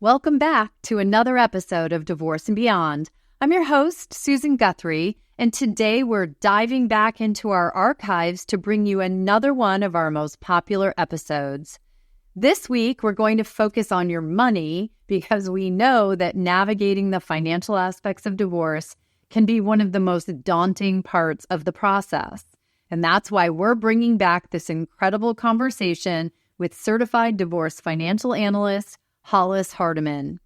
Welcome back to another episode of Divorce and Beyond. I'm your host, Susan Guthrie, and today we're diving back into our archives to bring you another one of our most popular episodes. This week, we're going to focus on your money because we know that navigating the financial aspects of divorce can be one of the most daunting parts of the process. And that's why we're bringing back this incredible conversation with Certified Divorce Financial Analyst, Hollis Hardiman.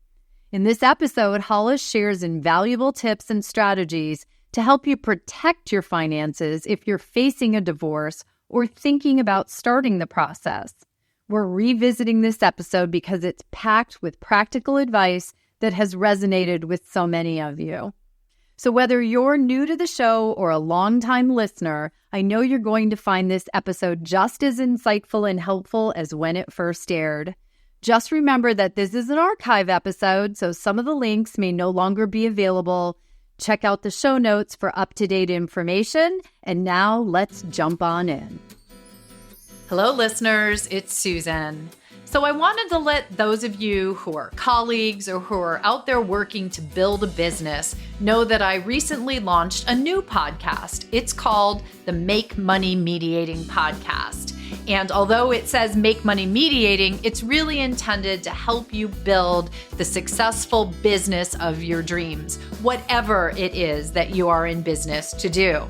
In this episode, Hollis shares invaluable tips and strategies to help you protect your finances if you're facing a divorce or thinking about starting the process. We're revisiting this episode because it's packed with practical advice that has resonated with so many of you. So whether you're new to the show or a longtime listener, I know you're going to find this episode just as insightful and helpful as when it first aired. Just remember that this is an archive episode, so some of the links may no longer be available. Check out the show notes for up-to-date information. And now let's jump on in. Hello, listeners. It's Susan. So I wanted to let those of you who are colleagues or who are out there working to build a business know that I recently launched a new podcast. It's called the Make Money Mediating Podcast. And although it says Make Money Mediating, it's really intended to help you build the successful business of your dreams, whatever it is that you are in business to do.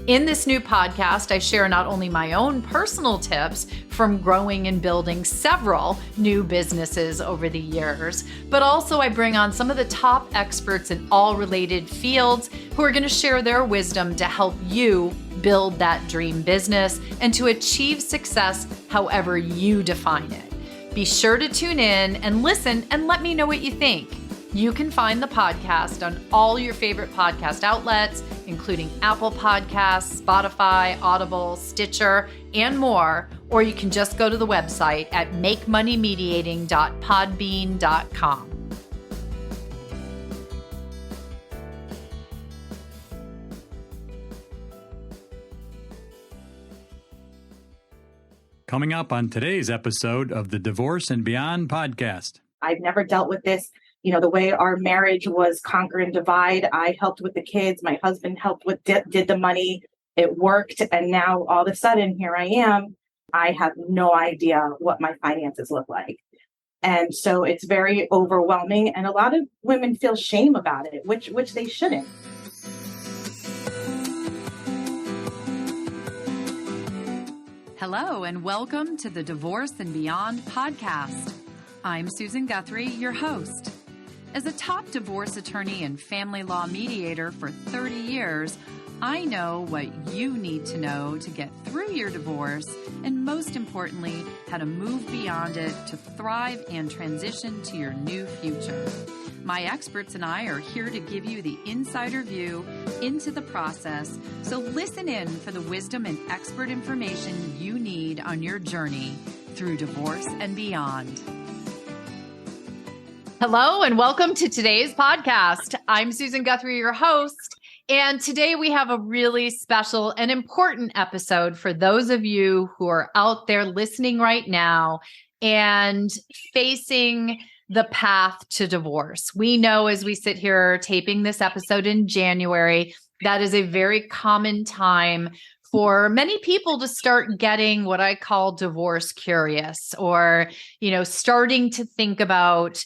In this new podcast, I share not only my own personal tips from growing and building several new businesses over the years, but also I bring on some of the top experts in all related fields who are going to share their wisdom to help you build that dream business and to achieve success however you define it. Be sure to tune in and listen and let me know what you think. You can find the podcast on all your favorite podcast outlets, including Apple Podcasts, Spotify, Audible, Stitcher, and more, or you can just go to the website at makemoneymediating.podbean.com. Coming up on today's episode of the Divorce and Beyond podcast. I've never dealt with this. The way our marriage was conquer and divide. I helped with the kids. My husband helped with, did the money. It worked. And now all of a sudden, here I am. I have no idea what my finances look like. And so it's very overwhelming. And a lot of women feel shame about it, which they shouldn't. Hello, and welcome to the Divorce and Beyond podcast. I'm Susan Guthrie, your host. As a top divorce attorney and family law mediator for 30 years, I know what you need to know to get through your divorce and, most importantly, how to move beyond it to thrive and transition to your new future. My experts and I are here to give you the insider view into the process, so listen in for the wisdom and expert information you need on your journey through divorce and beyond. Hello, and welcome to today's podcast. I'm Susan Guthrie, your host, and today we have a really special and important episode for those of you who are out there listening right now and facing the path to divorce. We know as we sit here taping this episode in January, that is a very common time for many people to start getting what I call divorce curious, or, starting to think about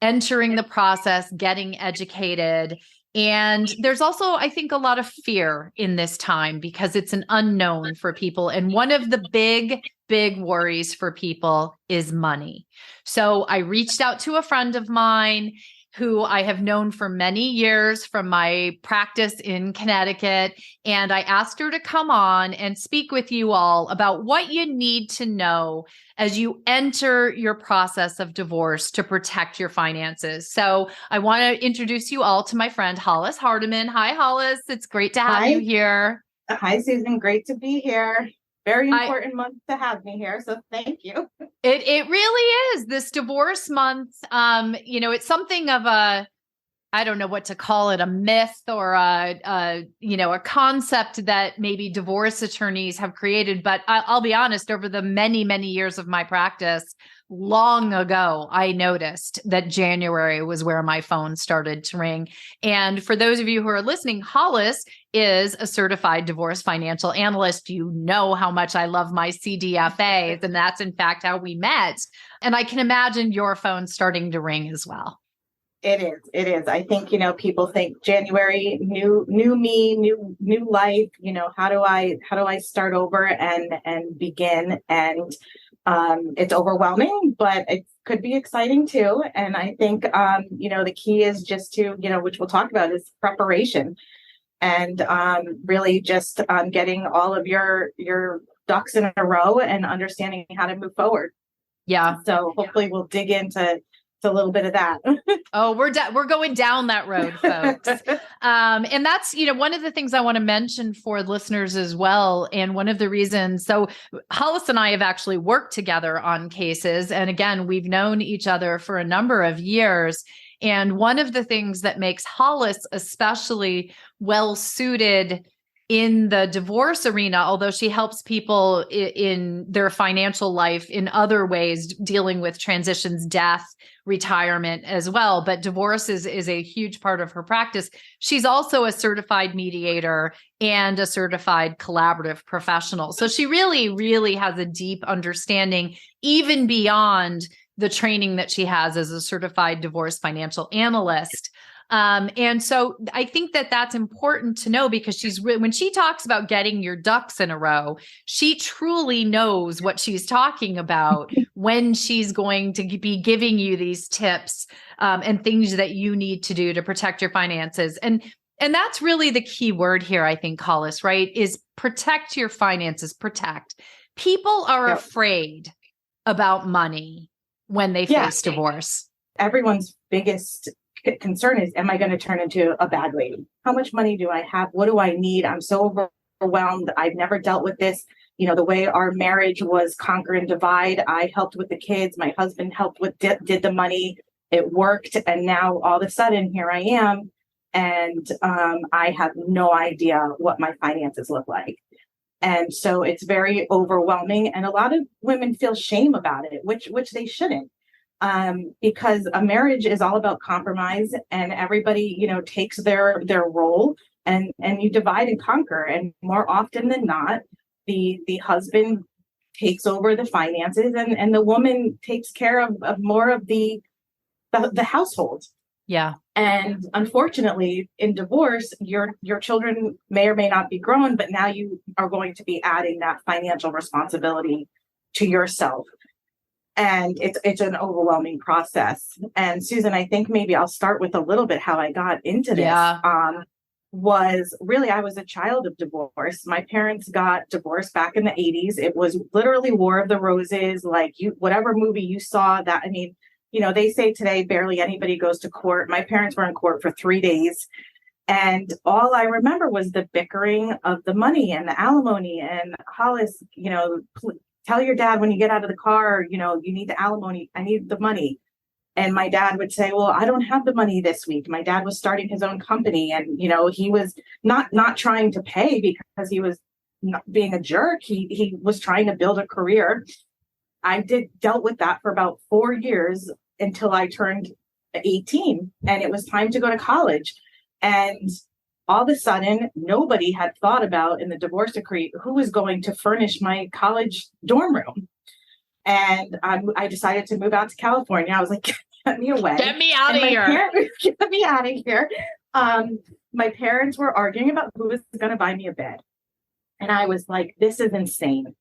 entering the process, getting educated. And there's also, I think, a lot of fear in this time because it's an unknown for people. And one of the big worries for people is money. So I reached out to a friend of mine who I have known for many years from my practice in Connecticut. And I asked her to come on and speak with you all about what you need to know as you enter your process of divorce to protect your finances. So I want to introduce you all to my friend, Hollis Hardiman. Hi, Hollis. It's great to have you here. Hi, Susan. Great to be here. Very important month to have me here. So thank you. It really is. This divorce month, it's something of a, I don't know what to call it, a myth or a concept that maybe divorce attorneys have created. But I'll be honest, over the many, many years of my practice, long ago, I noticed that January was where my phone started to ring. And for those of you who are listening, Hollis is a certified divorce financial analyst. You know how much I love my CDFAs, and that's in fact how we met. And I can imagine your phone starting to ring as well. It is. It is. I think, people think January, new me, new life, how do I start over and begin? And it's overwhelming, but it could be exciting too. And I think, the key is just to, which we'll talk about, is preparation, and really just getting all of your ducks in a row and understanding how to move forward. Yeah. So hopefully we'll dig into a little bit of that. Oh, we're going down that road, folks. And that's, one of the things I want to mention for listeners as well. And one of the reasons, so Hollis and I have actually worked together on cases. And again, we've known each other for a number of years. And one of the things that makes Hollis especially well suited in the divorce arena, although she helps people in their financial life in other ways, dealing with transitions, death, retirement as well. But divorce is a huge part of her practice. She's also a certified mediator and a certified collaborative professional. So she really, really has a deep understanding, even beyond the training that she has as a certified divorce financial analyst. And so I think that that's important to know, because when she talks about getting your ducks in a row, she truly knows what she's talking about when she's going to be giving you these tips, and things that you need to do to protect your finances. And that's really the key word here, I think, Hollis, right? Is protect your finances, protect. People are afraid about money when they face divorce. Everyone's biggest concern is, am I going to turn into a bad lady? How much money do I have? What do I need? I'm so overwhelmed. I've never dealt with this. The way our marriage was conquer and divide. I helped with the kids. My husband helped with did the money. It worked. And now all of a sudden here I am. And I have no idea what my finances look like. And so it's very overwhelming. And a lot of women feel shame about it, which they shouldn't. Because a marriage is all about compromise, and everybody, takes their role, and you divide and conquer. And more often than not, the husband takes over the finances, and the woman takes care of more of the household. Yeah. And unfortunately, in divorce, your children may or may not be grown, but now you are going to be adding that financial responsibility to yourself. And it's an overwhelming process. And Susan, I think maybe I'll start with a little bit how I got into this. Yeah. Was really, I was a child of divorce. My parents got divorced back in the 80s. It was literally War of the Roses, like whatever movie you saw that, they say today barely anybody goes to court. My parents were in court for 3 days. And all I remember was the bickering of the money and the alimony, and Hollis, tell your dad when you get out of the car, you need the alimony. I need the money. And my dad would say, well, I don't have the money this week. My dad was starting his own company, and, he was not trying to pay because he was not being a jerk. He was trying to build a career. I dealt with that for about 4 years until I turned 18, and it was time to go to college. And all of a sudden, nobody had thought about in the divorce decree who was going to furnish my college dorm room. And I decided to move out to California. I was like, get me away. Get me out of here. Get me out of here. My parents were arguing about who was going to buy me a bed. And I was like, this is insane.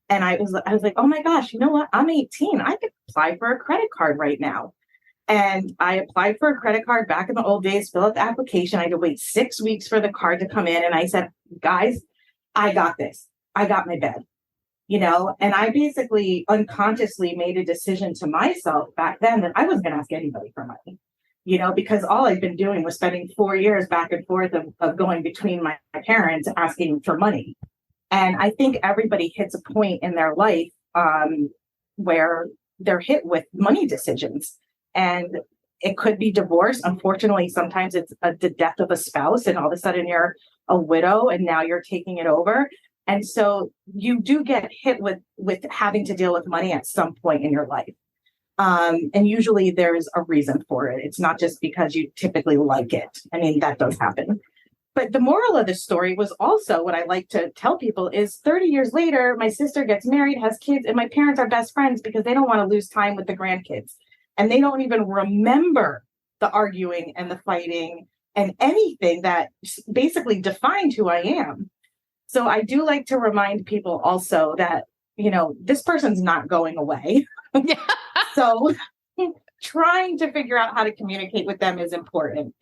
And I was like, oh my gosh, you know what? I'm 18. I could apply for a credit card right now. And I applied for a credit card back in the old days, fill out the application. I had to wait 6 weeks for the card to come in. And I said, guys, I got this. I got my bed, and I basically unconsciously made a decision to myself back then that I wasn't going to ask anybody for money, because all I'd been doing was spending 4 years back and forth of going between my parents asking for money. And I think everybody hits a point in their life where they're hit with money decisions. And it could be divorce. Unfortunately, sometimes it's the death of a spouse, and all of a sudden you're a widow and now you're taking it over. And so you do get hit with having to deal with money at some point in your life. And usually there's a reason for it. It's not just because you typically like it. I mean, that does happen. But the moral of the story was also what I like to tell people is 30 years later, my sister gets married, has kids, and my parents are best friends because they don't want to lose time with the grandkids. And they don't even remember the arguing and the fighting and anything that basically defined who I am. So I do like to remind people also that, this person's not going away. So trying to figure out how to communicate with them is important.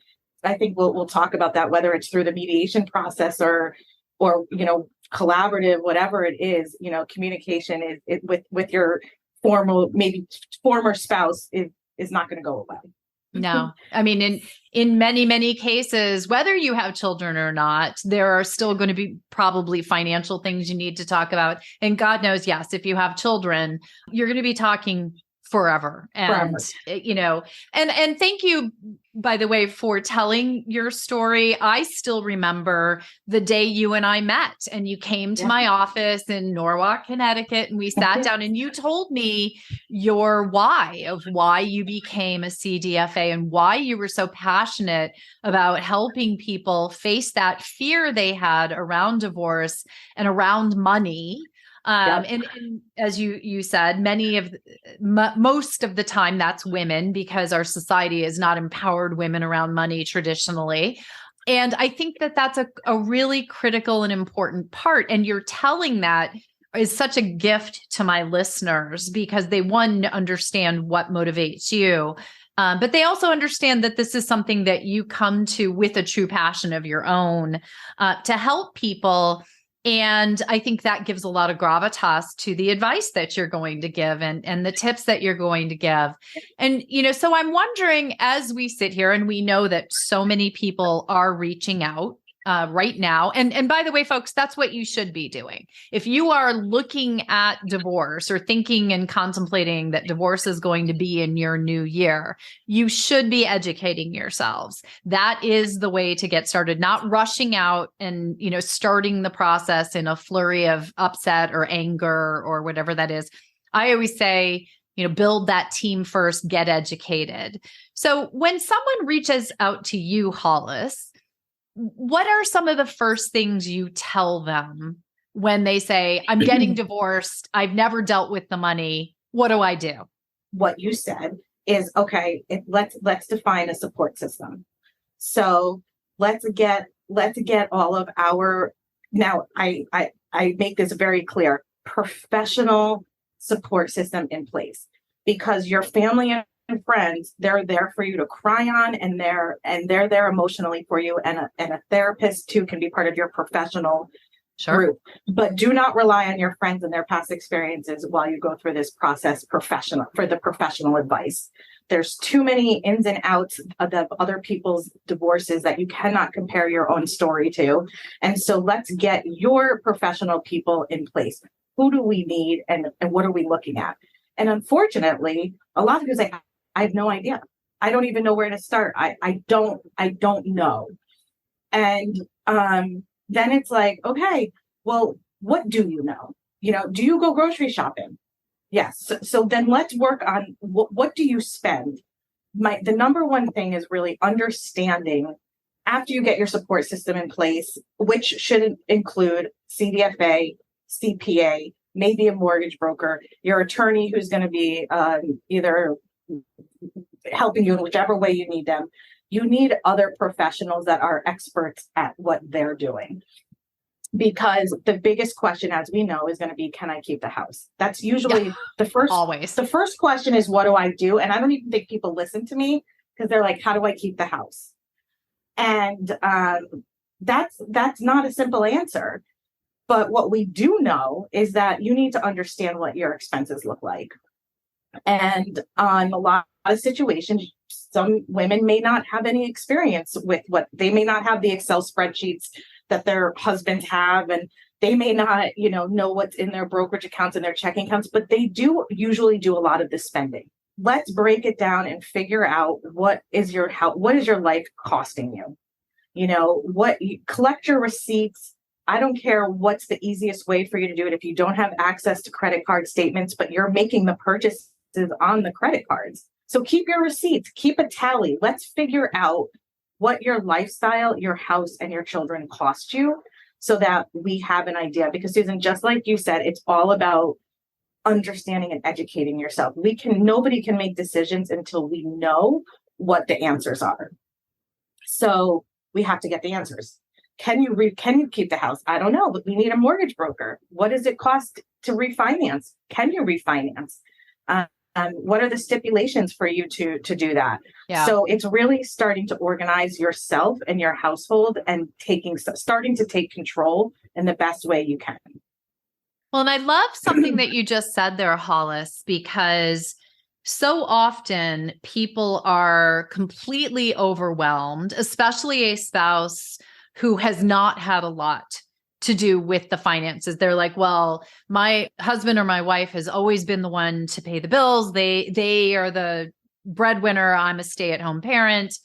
I think we'll talk about that, whether it's through the mediation process or collaborative, whatever it is. Communication is with your former spouse is not going to go away. No, I mean, in many, many cases, whether you have children or not, there are still going to be probably financial things you need to talk about. And God knows, yes, if you have children, you're going to be talking forever. And, and thank you, by the way, for telling your story. I still remember the day you and I met and you came to my office in Norwalk, Connecticut, and we sat down and you told me your why of why you became a CDFA and why you were so passionate about helping people face that fear they had around divorce and around money. And as you said, most of the time that's women because our society has not empowered women around money traditionally. And I think that that's a really critical and important part. And you're telling that is such a gift to my listeners because they, one, understand what motivates you. But they also understand that this is something that you come to with a true passion of your own to help people. And I think that gives a lot of gravitas to the advice that you're going to give and the tips that you're going to give. And, so I'm wondering, as we sit here and we know that so many people are reaching out right now. And by the way, folks, that's what you should be doing. If you are looking at divorce or thinking and contemplating that divorce is going to be in your new year, you should be educating yourselves. That is the way to get started, not rushing out and, starting the process in a flurry of upset or anger or whatever that is. I always say, build that team first, get educated. So when someone reaches out to you, Hollis, what are some of the first things you tell them when they say, I'm getting divorced, I've never dealt with the money, what do I do? What you said is, okay, let's define a support system. So let's get all of our, now I make this very clear, professional support system in place, because your family and friends, they're there for you to cry on, and they're there emotionally for you, and a therapist too can be part of your professional group. But do not rely on your friends and their past experiences while you go through this process for the professional advice. There's too many ins and outs of other people's divorces that you cannot compare your own story to. And so let's get your professional people in place. Who do we need and what are we looking at? And unfortunately, a lot of people say, I have no idea. I don't even know where to start. I don't know. And then it's like, okay, well, what do you know? Do you go grocery shopping? Yes. So then let's work on what do you spend? The number one thing is really understanding, after you get your support system in place, which should include CDFA, CPA, maybe a mortgage broker, your attorney who's going to be either helping you in whichever way you need them. You need other professionals that are experts at what they're doing. Because the biggest question, as we know, is going to be, can I keep the house? That's usually the first. Always. The first question is, what do I do? And I don't even think people listen to me because they're like, how do I keep the house? And that's not a simple answer. But what we do know is that you need to understand what your expenses look like. And on a lot of situations, some women may not have any experience with they may not have the Excel spreadsheets that their husbands have, and they may not, know what's in their brokerage accounts and their checking accounts, but they do usually do a lot of the spending. Let's break it down and figure out what is your life costing you? Collect your receipts. I don't care what's the easiest way for you to do it. If you don't have access to credit card statements, but you're making the purchases on the credit cards. So keep your receipts, keep a tally. Let's figure out what your lifestyle, your house, and your children cost you so that we have an idea. Because Susan, just like you said, it's all about understanding and educating yourself. Nobody can make decisions until we know what the answers are. So we have to get the answers. Can you keep the house? I don't know, but we need a mortgage broker. What does it cost to refinance? Can you refinance? What are the stipulations for you to do that? Yeah. So it's really starting to organize yourself and your household and starting to take control in the best way you can. Well, and I love something that you just said there, Hollis, because so often people are completely overwhelmed, especially a spouse who has not had a lot to do with the finances. They're like, well, my husband or my wife has always been the one to pay the bills. They are the breadwinner. I'm a stay-at-home parent.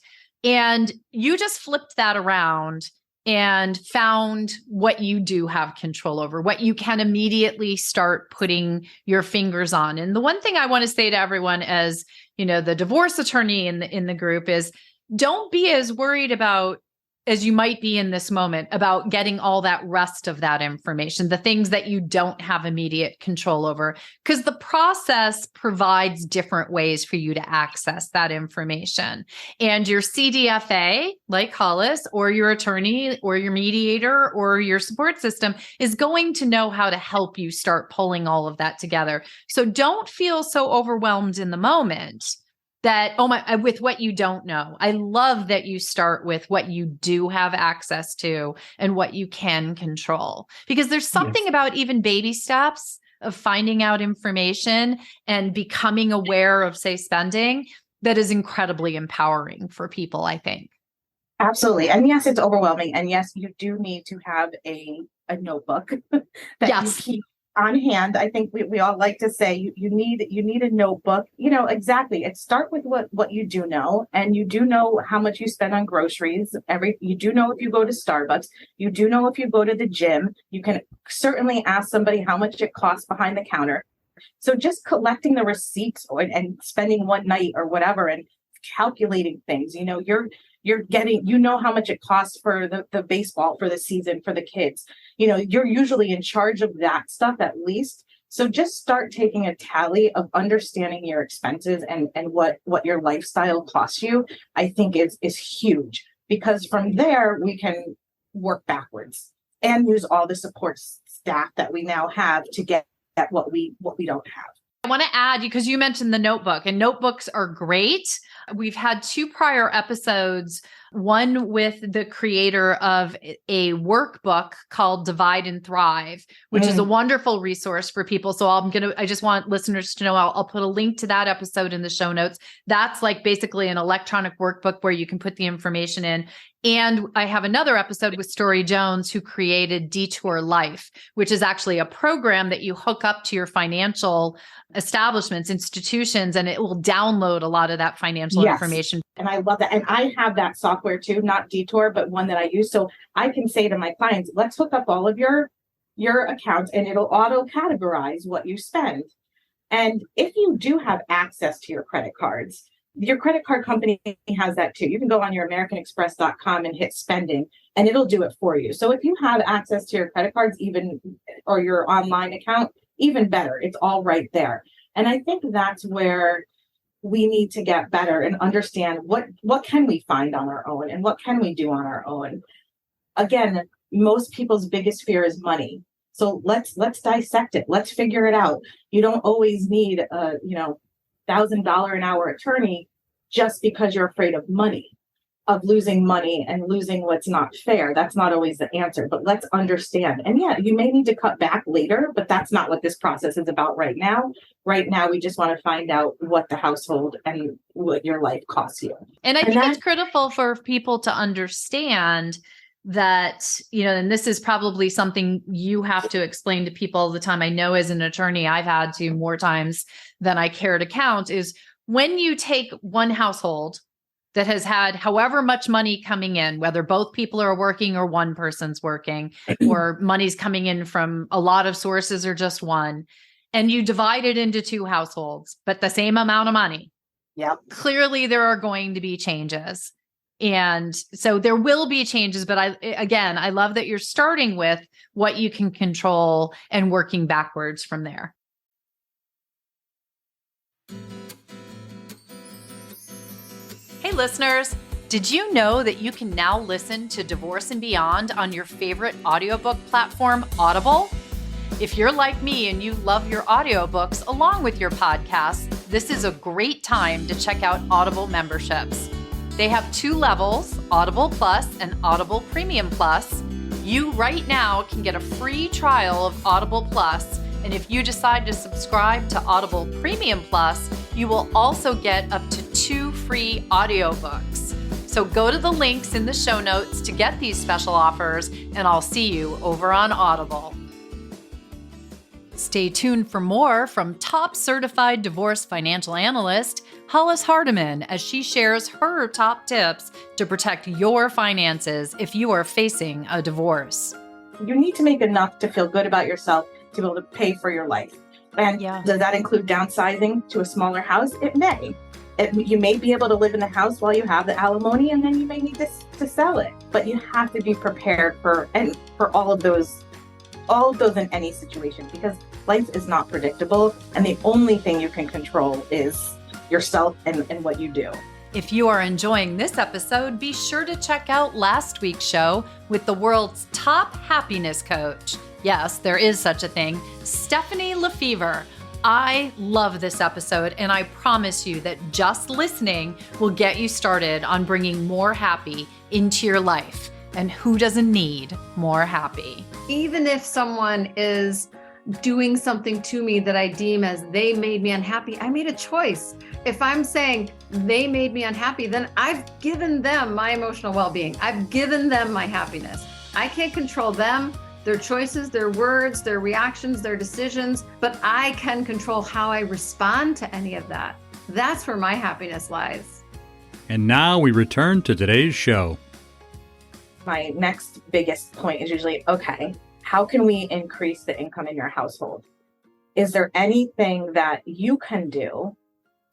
And you just flipped that around and found what you do have control over, what you can immediately start putting your fingers on. And the one thing I want to say to everyone as, the divorce attorney in the group is, don't be as worried about as you might be in this moment about getting all that rest of that information, the things that you don't have immediate control over, because the process provides different ways for you to access that information. And your CDFA, like Hollis, or your attorney, or your mediator, or your support system is going to know how to help you start pulling all of that together. So don't feel so overwhelmed in the moment that, with what you don't know. I love that you start with what you do have access to and what you can control, because there's something about even baby steps of finding out information and becoming aware of, say, spending that is incredibly empowering for people, I think. Absolutely. And yes, it's overwhelming. And yes, you do need to have a notebook that you keep on hand. I think we all like to say you need a notebook. Exactly. It start with what you do know, and you do know how much you spend on groceries. You do know if you go to Starbucks. You do know if you go to the gym. You can certainly ask somebody how much it costs behind the counter. So just collecting the receipts and spending one night or whatever and calculating things. You're getting, how much it costs for the baseball for the season for the kids. You're usually in charge of that stuff at least. So just start taking a tally of understanding your expenses and what your lifestyle costs you, I think is huge, because from there we can work backwards and use all the support staff that we now have to get at what we don't have. I want to add, because you mentioned the notebook, and notebooks are great. We've had 2 prior episodes, one with the creator of a workbook called Divide and Thrive, which is a wonderful resource for people. So I just want listeners to know, I'll put a link to that episode in the show notes. That's like basically an electronic workbook where you can put the information in. And I have another episode with Story Jones, who created Detour Life, which is actually a program that you hook up to your financial establishments, institutions, and it will download a lot of that financial information. And I love that. And I have that software too, not Detour, but one that I use. So I can say to my clients, let's hook up all of your accounts, and it'll auto categorize what you spend. And if you do have access to your credit cards, your credit card company has that too. You can go on your AmericanExpress.com and hit spending, and it'll do it for you. So if you have access to your credit cards, or your online account, even better. It's all right there. And I think that's where we need to get better and understand what can we find on our own and what can we do on our own. Again, most people's biggest fear is money. So let's dissect it. Let's figure it out. You don't always need a $1,000 an hour attorney just because you're afraid of money, of losing money and losing what's not fair. That's not always the answer, but let's understand. And you may need to cut back later, but that's not what this process is about right now. Right now, we just want to find out what the household and what your life costs you. And I think it's critical for people to understand that, and this is probably something you have to explain to people all the time. I know as an attorney, I've had to more times than I care to count, is when you take one household that has had however much money coming in, whether both people are working or one person's working, or money's coming in from a lot of sources or just one, and you divide it into two households, but the same amount of money. Yep. Clearly there are going to be changes. And so there will be changes, but I love that you're starting with what you can control and working backwards from there. Hey listeners, did you know that you can now listen to Divorce and Beyond on your favorite audiobook platform, Audible? If you're like me and you love your audiobooks along with your podcasts, this is a great time to check out Audible memberships. They have 2 levels, Audible Plus and Audible Premium Plus. You right now can get a free trial of Audible Plus, and if you decide to subscribe to Audible Premium Plus, you will also get up to 2 free audiobooks. So go to the links in the show notes to get these special offers, and I'll see you over on Audible. Stay tuned for more from top certified divorce financial analyst, Hollis Hardiman, as she shares her top tips to protect your finances if you are facing a divorce. You need to make enough to feel good about yourself to be able to pay for your life. And does that include downsizing to a smaller house? It may. You may be able to live in the house while you have the alimony, and then you may need to sell it. But you have to be prepared for all of those in any situation, because life is not predictable, and the only thing you can control is yourself and what you do. If you are enjoying this episode, be sure to check out last week's show with the world's top happiness coach. Yes, there is such a thing, Stephanie Lefevre. I love this episode, and I promise you that just listening will get you started on bringing more happy into your life. And who doesn't need more happy? Even if someone is doing something to me that I deem as they made me unhappy, I made a choice. If I'm saying they made me unhappy, then I've given them my emotional well-being. I've given them my happiness. I can't control them, their choices, their words, their reactions, their decisions, but I can control how I respond to any of that. That's where my happiness lies. And now we return to today's show. My next biggest point is usually, okay, how can we increase the income in your household? Is there anything that you can do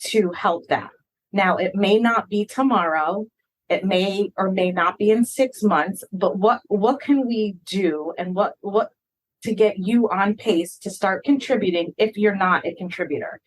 to help that? Now, it may not be tomorrow. It may or may not be in 6 months, but what can we do, and what to get you on pace to start contributing if you're not a contributor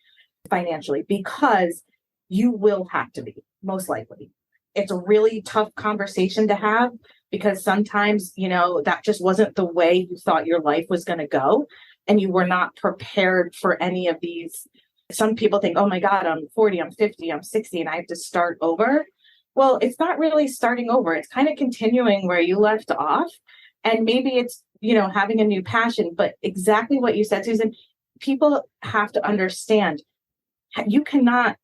financially? Because you will have to be, most likely. It's a really tough conversation to have, because sometimes, that just wasn't the way you thought your life was going to go, and you were not prepared for any of these. Some people think, oh my God, I'm 40, I'm 50, I'm 60, and I have to start over. Well, it's not really starting over. It's kind of continuing where you left off. And maybe it's, having a new passion, but exactly what you said, Susan, people have to understand you cannot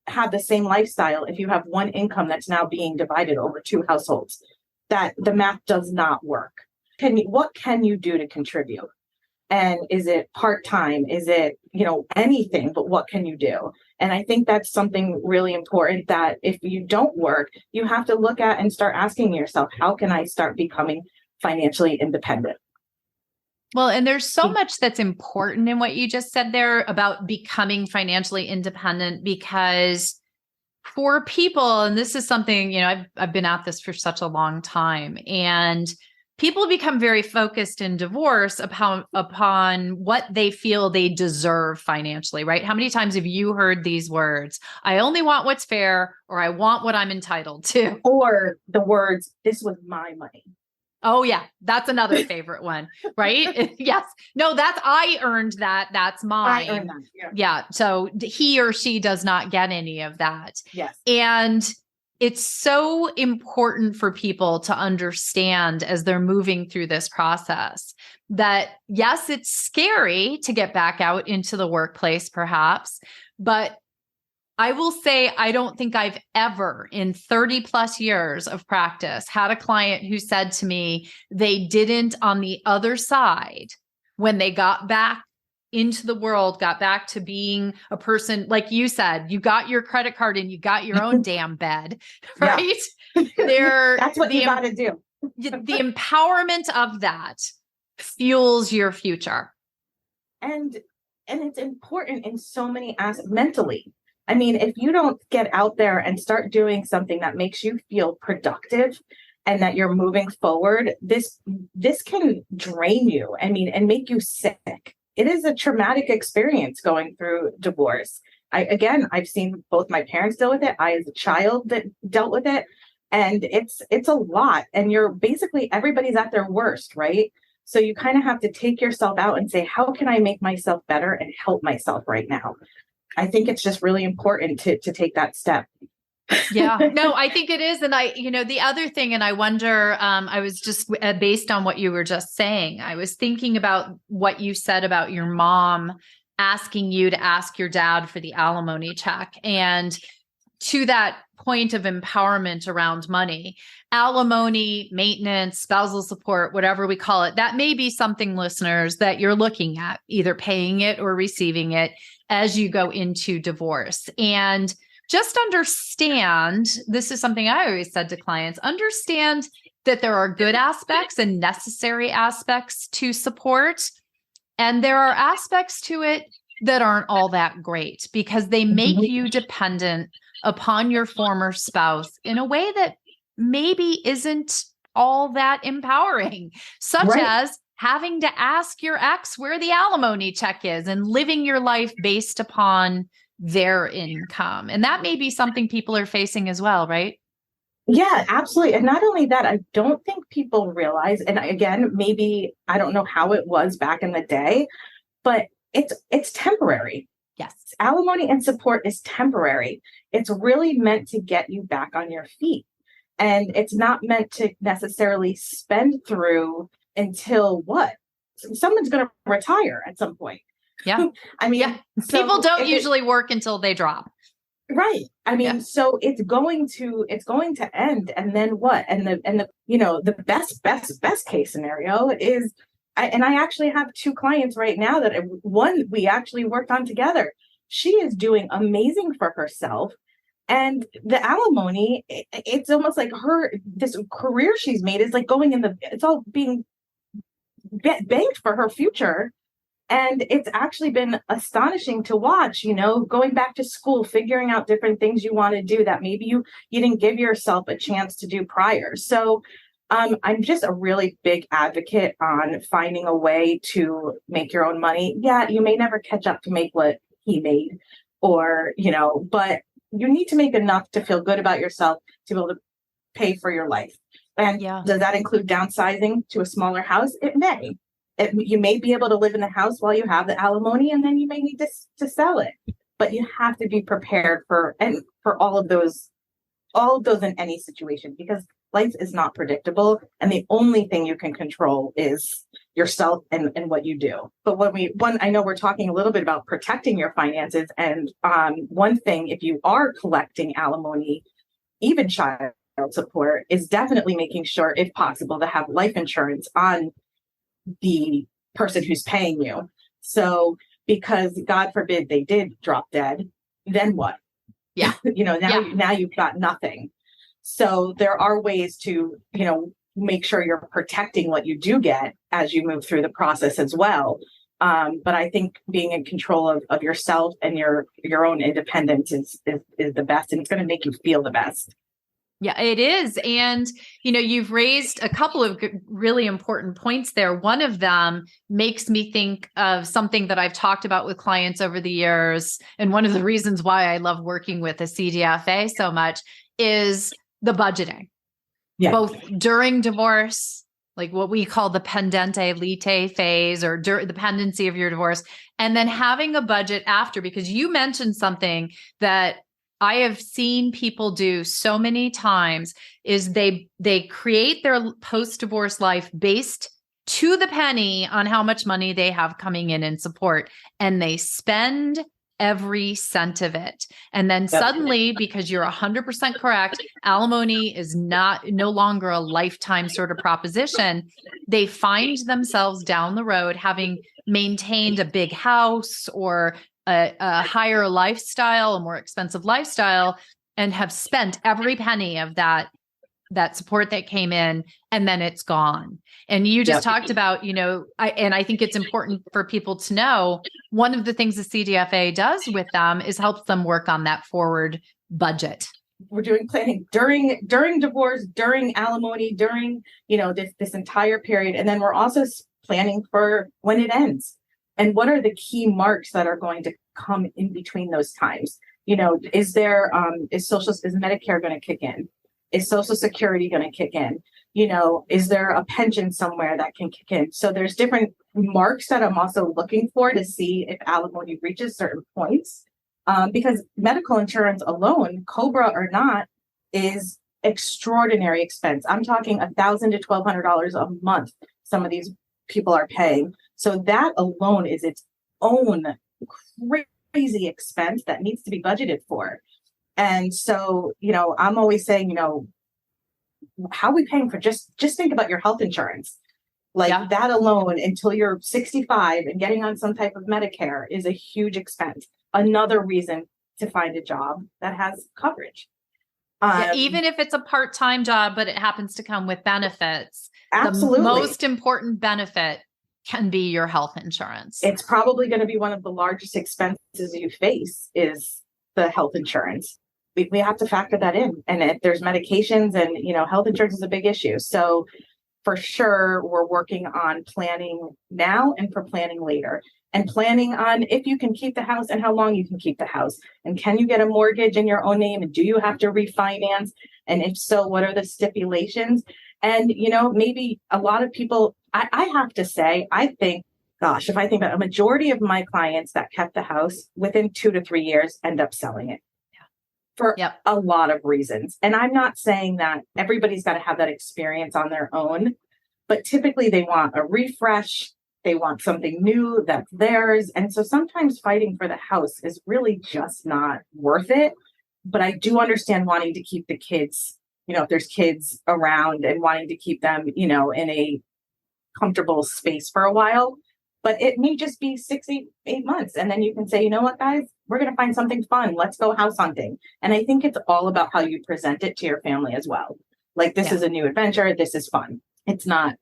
have the same lifestyle if you have one income that's now being divided over 2 households. That the math does not work. What can you do to contribute? And is it part-time? Is it, anything, but what can you do? And I think that's something really important, that if you don't work, you have to look at and start asking yourself, how can I start becoming financially independent? Well, and there's so much that's important in what you just said there about becoming financially independent, because for people, and this is something, I've been at this for such a long time, and people become very focused in divorce upon what they feel they deserve financially, right? How many times have you heard these words? I only want what's fair, or I want what I'm entitled to. Or the words, this was my money. Oh yeah. That's another favorite one, right? Yes. No, I earned that. That's mine. I earned that. Yeah. So he or she does not get any of that. Yes. And it's so important for people to understand as they're moving through this process that, yes, it's scary to get back out into the workplace, perhaps, but I will say, I don't think I've ever in 30 plus years of practice had a client who said to me, they didn't on the other side, when they got back into the world, got back to being a person, like you said, you got your credit card and you got your own damn bed, right? That's what you got to do. The empowerment of that fuels your future. And and it's important in so many aspects mentally. I mean, if you don't get out there and start doing something that makes you feel productive and that you're moving forward, this can drain you. I mean, and make you sick. It is a traumatic experience going through divorce. I've seen both my parents deal with it. I, as a child, that dealt with it, and it's a lot. And you're basically, everybody's at their worst, right? So you kind of have to take yourself out and say, how can I make myself better and help myself right now? I think it's just really important to take that step. Yeah, no, I think it is. And the other thing, and I wonder, I was just based on what you were just saying, I was thinking about what you said about your mom asking you to ask your dad for the alimony check. And to that point of empowerment around money, alimony, maintenance, spousal support, whatever we call it, that may be something, listeners, that you're looking at, either paying it or receiving it as you go into divorce. And just understand, this is something I always said to clients, understand that there are good aspects and necessary aspects to support. And there are aspects to it that aren't all that great because they make you dependent upon your former spouse in a way that maybe isn't all that empowering, such as having to ask your ex where the alimony check is and living your life based upon their income. And that may be something people are facing as well, right? Yeah, absolutely. And not only that, I don't think people realize, and again, maybe I don't know how it was back in the day, but it's temporary. Yes. Alimony and support is temporary. It's really meant to get you back on your feet. And it's not meant to necessarily spend through until what? Someone's going to retire at some point. Yeah. I mean, so people don't usually work until they drop. Right. I mean, so it's going to end. And then what? And the best case scenario is, I actually have two clients right now that one we actually worked on together. She is doing amazing for herself. And the alimony, it's almost like this career she's made is like it's all being banked for her future. And it's actually been astonishing to watch, going back to school, figuring out different things you want to do that maybe you didn't give yourself a chance to do prior. So I'm just a really big advocate on finding a way to make your own money. Yeah, you may never catch up to make what he made but you need to make enough to feel good about yourself to be able to pay for your life. And does that include downsizing to a smaller house? It may. You may be able to live in the house while you have the alimony, and then you may need to sell it. But you have to be prepared for all of those in any situation, because life is not predictable, and the only thing you can control is yourself and what you do. But I know we're talking a little bit about protecting your finances, and one thing, if you are collecting alimony, even child support, is definitely making sure, if possible, to have life insurance on the person who's paying you. So, because God forbid they did drop dead, then what? Yeah. Now you've got nothing. So there are ways to, make sure you're protecting what you do get as you move through the process as well. But I think being in control of yourself and your own independence is the best, and it's going to make you feel the best. Yeah, it is. And, you've raised a couple of really important points there. One of them makes me think of something that I've talked about with clients over the years. And one of the reasons why I love working with a CDFA so much is the budgeting, both during divorce, like what we call the pendente lite phase, or the pendency of your divorce, and then having a budget after, because you mentioned something that I have seen people do so many times, is they create their post-divorce life based to the penny on how much money they have coming in support, and they spend every cent of it. And then suddenly, because you're 100% correct, alimony is no longer a lifetime sort of proposition. They find themselves down the road having maintained a big house or a higher lifestyle, a more expensive lifestyle, and have spent every penny of that that support that came in, and then it's gone. And you just talked about, I think it's important for people to know, one of the things the CDFA does with them is helps them work on that forward budget. We're doing planning during divorce, during alimony, during, this entire period. And then we're also planning for when it ends. And what are the key marks that are going to come in between those times? Is Medicare going to kick in? Is Social Security going to kick in? Is there a pension somewhere that can kick in? So there's different marks that I'm also looking for to see if alimony reaches certain points. Because medical insurance alone, COBRA or not, is extraordinary expense. I'm talking $1,000 to $1,200 a month. Some of these people are paying. So that alone is its own crazy expense that needs to be budgeted for. And so, I'm always saying, how are we paying for just think about your health insurance. That alone until you're 65 and getting on some type of Medicare is a huge expense. Another reason to find a job that has coverage. Even if it's a part-time job, but it happens to come with benefits. Absolutely. The most important benefit can be your health insurance. It's probably going to be one of the largest expenses you face is the health insurance. We have to factor that in. And if there's medications and, health insurance is a big issue. So for sure, we're working on planning now and for planning later. And planning on if you can keep the house and how long you can keep the house. And can you get a mortgage in your own name? And do you have to refinance? And if so, what are the stipulations? And, maybe a lot of people, I have to say, I think if I think about a majority of my clients that kept the house within 2 to 3 years end up selling it for a lot of reasons. And I'm not saying that everybody's got to have that experience on their own, but typically they want a refresh. They want something new that's theirs. And so sometimes fighting for the house is really just not worth it. But I do understand wanting to keep the kids, if there's kids around and wanting to keep them, in a comfortable space for a while. But it may just be 8 months. And then you can say, you know what, guys, we're going to find something fun. Let's go house hunting. And I think it's all about how you present it to your family as well. This is a new adventure. This is fun. It's not,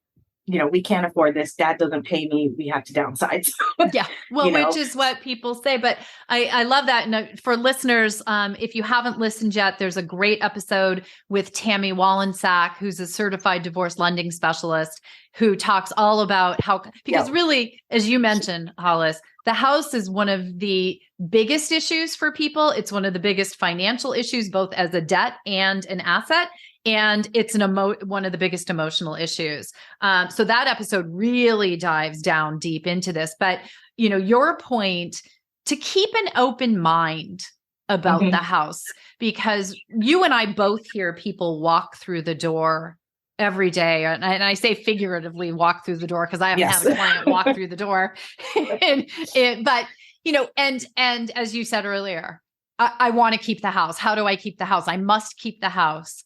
we can't afford this. Dad doesn't pay me. We have to downsize. Yeah. Well, which is what people say. But I love that. And for listeners, if you haven't listened yet, there's a great episode with Tammy Wallensack, who's a certified divorce lending specialist, who talks all about because really, as you mentioned, Hollis, the house is one of the biggest issues for people. It's one of the biggest financial issues, both as a debt and an asset. And it's one of the biggest emotional issues. So that episode really dives down deep into this. But, your point to keep an open mind about the house, because you and I both hear people walk through the door every day. And I say figuratively walk through the door because I haven't had a client walk through the door. But, and as you said earlier, I want to keep the house. How do I keep the house? I must keep the house.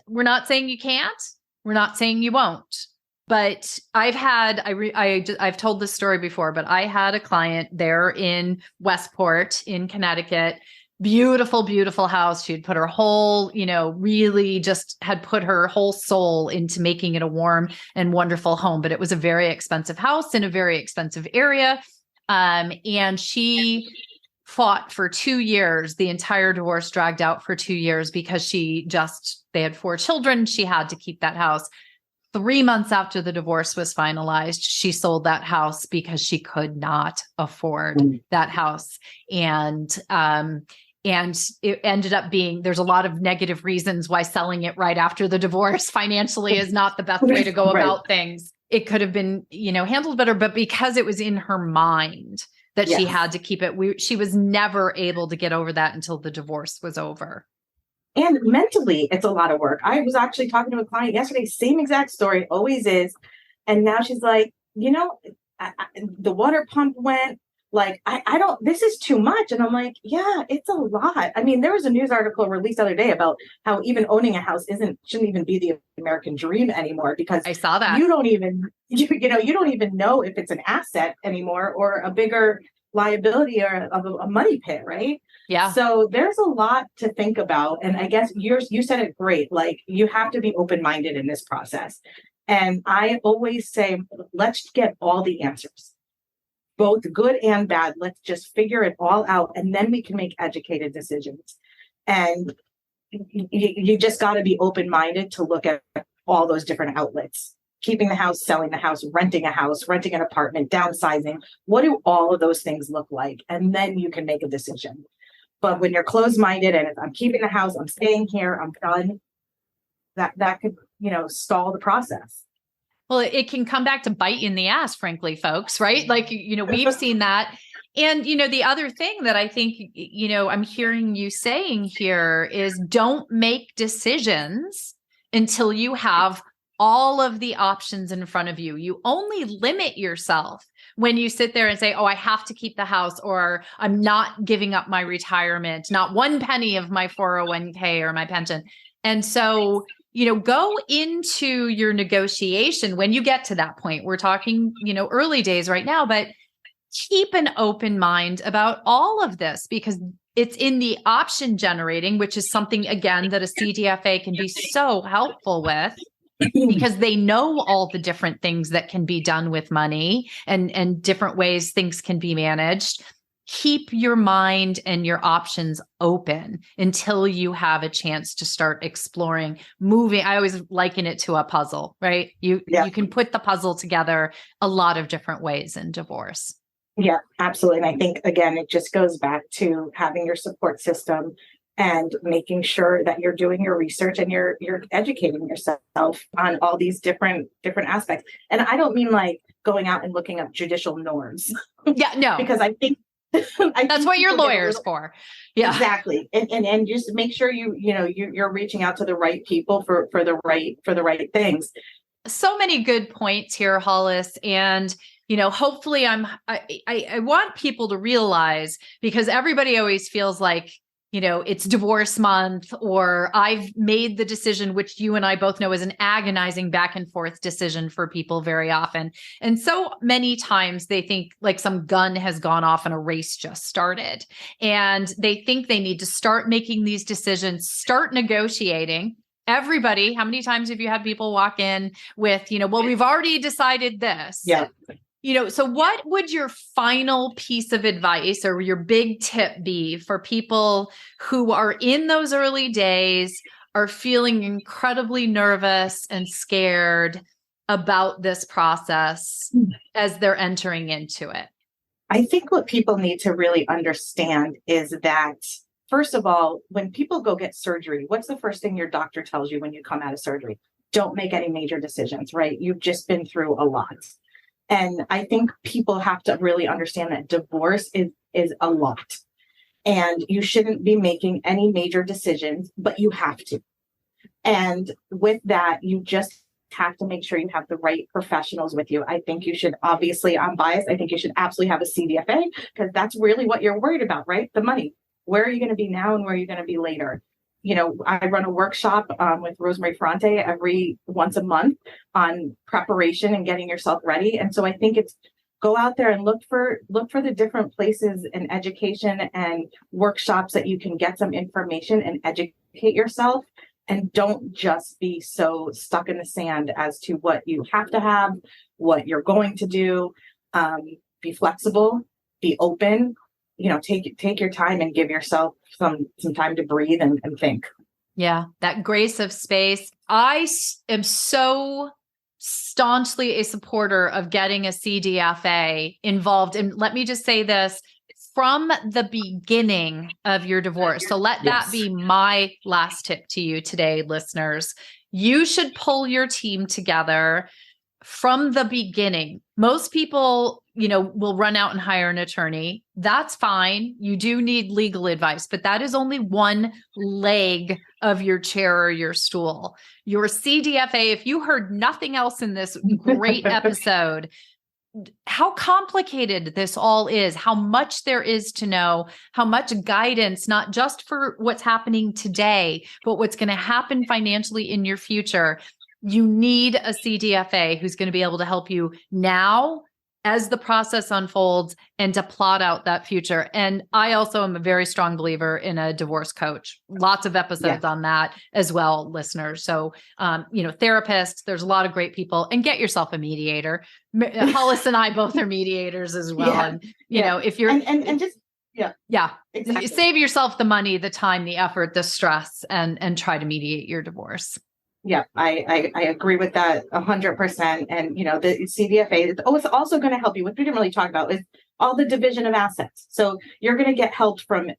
We're not saying you can't, we're not saying you won't, but I've told this story before, but I had a client there in Westport in Connecticut, beautiful, beautiful house. She'd put her whole, really just had put her whole soul into making it a warm and wonderful home, but it was a very expensive house in a very expensive area. And she fought for 2 years. The entire divorce dragged out for 2 years because they had 4 children. She had to keep that house. 3 months after the divorce was finalized, she sold that house because she could not afford that house. And it ended up being, there's a lot of negative reasons why selling it right after the divorce financially is not the best way to go about things. It could have been, handled better, but because it was in her mind that she had to keep it. She was never able to get over that until the divorce was over. And mentally, it's a lot of work. I was actually talking to a client yesterday, same exact story, always is. And now she's like, the water pump went, this is too much. And I'm like, yeah, it's a lot. I mean, there was a news article released the other day about how even owning a house shouldn't even be the American dream anymore, because I saw that you don't even know if it's an asset anymore or a bigger, liability or of a money pit, right? Yeah. So there's a lot to think about. And I guess you said it great. Like, you have to be open-minded in this process. And I always say, let's get all the answers, both good and bad. Let's just figure it all out, and then we can make educated decisions. And you just got to be open-minded to look at all those different outlets. Keeping the house, selling the house, renting an apartment, downsizing. What do all of those things look like? And then you can make a decision. But when you're closed-minded and if I'm keeping the house, I'm staying here, I'm done, that could, stall the process. Well, it can come back to bite you in the ass, frankly, folks, right? Like, we've seen that. And, the other thing that I think, I'm hearing you saying here is don't make decisions until you have all of the options in front of you. You only limit yourself when you sit there and say, oh, I have to keep the house, or I'm not giving up my retirement, not one penny of my 401k or my pension. And so, go into your negotiation when you get to that point. We're talking, early days right now, but keep an open mind about all of this, because it's in the option generating, which is something, again, that a CDFA can be so helpful with, because they know all the different things that can be done with money and different ways things can be managed. Keep your mind and your options open until you have a chance to start exploring, moving. I always liken it to a puzzle, right? You can put the puzzle together a lot of different ways in divorce. Yeah, absolutely. And I think, again, it just goes back to having your support system and making sure that you're doing your research and you're educating yourself on all these different aspects. And I don't mean like going out and looking up judicial norms. Yeah, no. Because I think that's what your lawyer's for. Yeah, exactly. And just make sure you're reaching out to the right people for the right things. So many good points here, Hollis. And hopefully I want people to realize, because everybody always feels like, it's divorce month, or I've made the decision, which you and I both know is an agonizing back and forth decision for people very often. And so many times they think like some gun has gone off and a race just started. And they think they need to start making these decisions, start negotiating. Everybody, how many times have you had people walk in with, well, we've already decided this. Yeah. So what would your final piece of advice or your big tip be for people who are in those early days, are feeling incredibly nervous and scared about this process as they're entering into it? I think what people need to really understand is that, first of all, when people go get surgery, what's the first thing your doctor tells you when you come out of surgery? Don't make any major decisions, right? You've just been through a lot. And I think people have to really understand that divorce is a lot, and you shouldn't be making any major decisions, but you have to. And with that, you just have to make sure you have the right professionals with you. I think you should, obviously, I'm biased, I think you should absolutely have a CDFA, because that's really what you're worried about, right? The money. Where are you going to be now and where are you going to be later? I run a workshop with Rosemary Ferrante once a month on preparation and getting yourself ready. And so I think it's go out there and look for the different places in education and workshops that you can get some information and educate yourself. And don't just be so stuck in the sand as to what you have to have, what you're going to do. Be flexible, be open. Take your time and give yourself some time to breathe and think. Yeah, that grace of space. I am so staunchly a supporter of getting a CDFA involved. And let me just say this, from the beginning of your divorce. So let that be my last tip to you today, listeners. You should pull your team together from the beginning. Most people, will run out and hire an attorney. That's fine. You do need legal advice, but that is only one leg of your chair or your stool. Your CDFA, if you heard nothing else in this great episode, how complicated this all is, how much there is to know, how much guidance, not just for what's happening today, but what's going to happen financially in your future. You need a CDFA who's going to be able to help you now as the process unfolds and to plot out that future. And I also am a very strong believer in a divorce coach. Lots of episodes on that as well, listeners. So, therapists, there's a lot of great people, and get yourself a mediator. Hollis and I both are mediators as well. And, if you're, and just, exactly. Save yourself the money, the time, the effort, the stress, and try to mediate your divorce. Yeah, I agree with that 100%. And, the CDFA, it's also going to help you, which we didn't really talk about, is all the division of assets. So you're going to get help from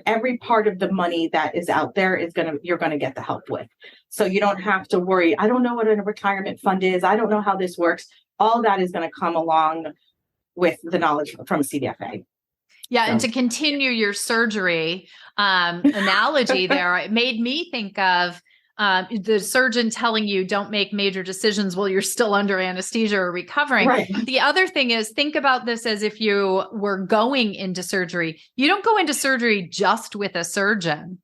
every part of the money that is out there you're going to get the help with. So you don't have to worry. I don't know what a retirement fund is. I don't know how this works. All that is going to come along with the knowledge from CDFA. Yeah. So. And to continue your surgery analogy there, it made me think of the surgeon telling you don't make major decisions while you're still under anesthesia or recovering. Right. The other thing is, think about this as if you were going into surgery. You don't go into surgery just with a surgeon.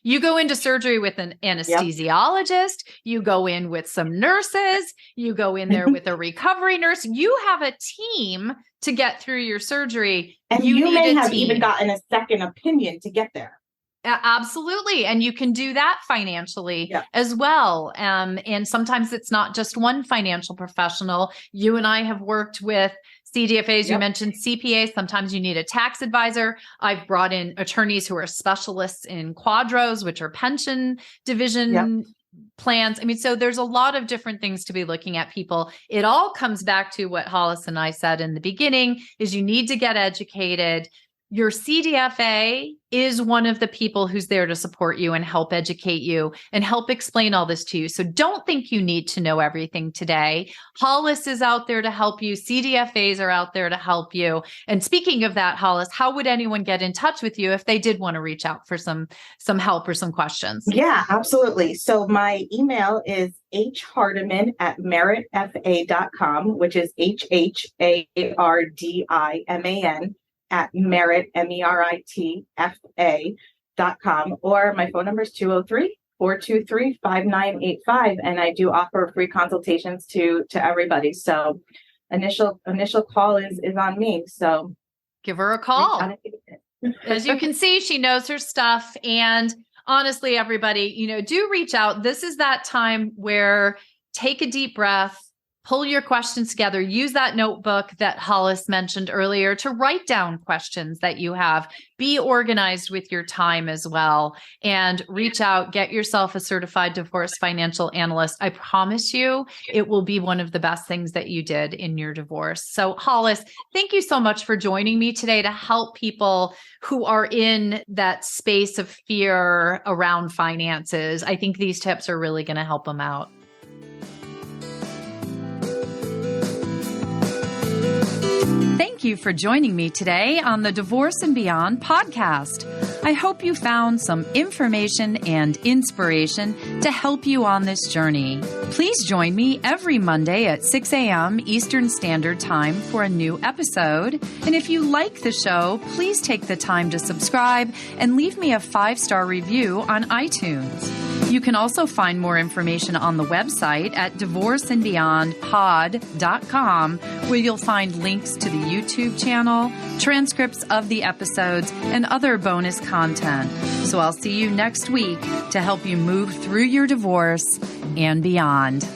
You go into surgery with an anesthesiologist. You go in with some nurses. You go in there with a recovery nurse. You have a team to get through your surgery. And you may have even gotten a second opinion to get there. Absolutely. And you can do that financially as well. And sometimes it's not just one financial professional. You and I have worked with CDFAs. You mentioned CPA. Sometimes you need a tax advisor. I've brought in attorneys who are specialists in quadros, which are pension division plans. I mean, so there's a lot of different things to be looking at, people. It all comes back to what Hollis and I said in the beginning, is you need to get educated. Your CDFA is one of the people who's there to support you and help educate you and help explain all this to you. So don't think you need to know everything today. Hollis is out there to help you. CDFAs are out there to help you. And speaking of that, Hollis, how would anyone get in touch with you if they did want to reach out for some help or some questions? Yeah, absolutely. So my email is hhardiman@meritfa.com, which is HHARDIMAN @merit, MERITFA.com, or my phone number is 203-423-5985. And I do offer free consultations to everybody. So initial call is on me. So give her a call. As you can see, she knows her stuff. And honestly, everybody, do reach out. This is that time where take a deep breath, pull your questions together, use that notebook that Hollis mentioned earlier to write down questions that you have. Be organized with your time as well, and reach out, get yourself a certified divorce financial analyst. I promise you, it will be one of the best things that you did in your divorce. So Hollis, thank you so much for joining me today to help people who are in that space of fear around finances. I think these tips are really going to help them out. Thank you for joining me today on the Divorce and Beyond podcast. I hope you found some information and inspiration to help you on this journey. Please join me every Monday at 6 a.m. Eastern Standard Time for a new episode. And if you like the show, please take the time to subscribe and leave me a 5-star review on iTunes. You can also find more information on the website at divorceandbeyondpod.com, where you'll find links to the YouTube channel, transcripts of the episodes, and other bonus content. So I'll see you next week to help you move through your divorce and beyond.